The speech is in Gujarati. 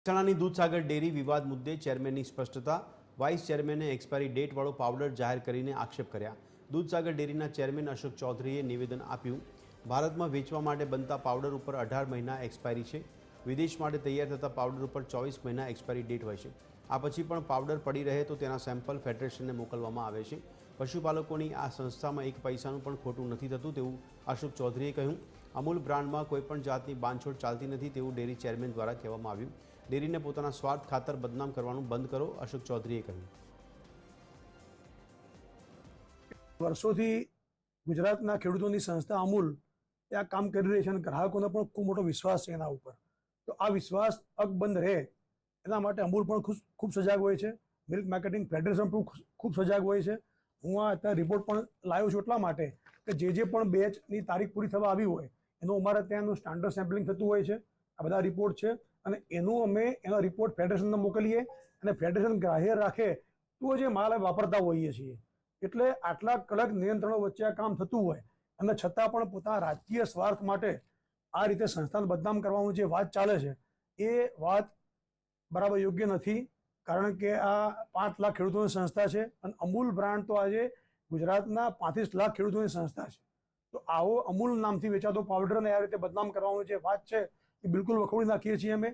મહેસાણાની દૂધસાગર ડેરી વિવાદ મુદ્દે ચેરમેનની સ્પષ્ટતા. વાઇસ ચેરમેને એક્સપાયરી ડેટવાળો પાવડર જાહેર કરીને આક્ષેપ કર્યા. દૂધસાગર ડેરીના ચેરમેન અશોક ચૌધરીએ નિવેદન આપ્યું. ભારતમાં વેચવા માટે બનતા પાવડર ઉપર 18 મહિના એક્સપાયરી છે. વિદેશ માટે તૈયાર થતા પાવડર ઉપર 24 મહિના એક્સપાયરી ડેટ હોય છે. આ પછી પણ પાવડર પડી રહે તો તેના સેમ્પલ ફેડરેશનને મોકલવામાં આવે છે. પશુપાલકોની આ સંસ્થામાં એક પૈસાનું પણ ખોટું નથી થતું તેવું અશોક ચૌધરીએ કહ્યું. અમૂલ બ્રાન્ડમાં કોઈપણ જાતની બાંધછોડ ચાલતી નથી તેવું ડેરી ચેરમેન દ્વારા કહેવામાં આવ્યું. ડેરીને પોતાના સ્વાર્થ ખાતર બદનામ કરવાનું બંધ કરો, અશોક ચૌધરીએ કહ્યું. વર્ષોથી ગુજરાતના ખેડૂતોની સંસ્થા અમૂલ આ કામ કરી રહી છે અને ગ્રાહકોનો પણ ખૂબ મોટો વિશ્વાસ છે એના ઉપર. તો આ વિશ્વાસ અકબંધ રહે એના માટે અમૂલ પણ ખૂબ સજાગ હોય છે. મિલ્ક માર્કેટિંગ ફેડરેશન પણ ખૂબ સજાગ હોય છે. હું આ અત્યારે રિપોર્ટ પણ લાવ્યો છું એટલા માટે કે જે પણ બેચની તારીખ પૂરી થવા આવી હોય એનું અમારે ત્યાંનું સ્ટાન્ડર્ડ સેમ્પલિંગ થતું હોય છે. આ બધા રિપોર્ટ છે અને એનો રિપોર્ટ ફેડરેશનને મોકલીએ અને ફેડરેશન ગ્રાહ્ય રાખે તો જે માલ વાપરતા હોઈએ છીએ. એટલે આટલા કડક નિયંત્રણો વચ્ચે આ કામ થતું હોય અને છતાં પણ પોતાના રાજકીય સ્વાર્થ માટે આ રીતે સંસ્થાને બદનામ કરવાનું જે વાત ચાલે છે એ વાત બરાબર યોગ્ય નથી. કારણ કે આ 5 લાખ ખેડૂતોની સંસ્થા છે અને અમૂલ બ્રાન્ડ તો આજે ગુજરાતના 35 લાખ ખેડૂતોની સંસ્થા છે. તો આવો અમૂલ નામથી વેચાતો પાવડરને આ રીતે બદનામ કરવાનું જે વાત છે એ બિલકુલ વખોડી નાખીએ છીએ અમે.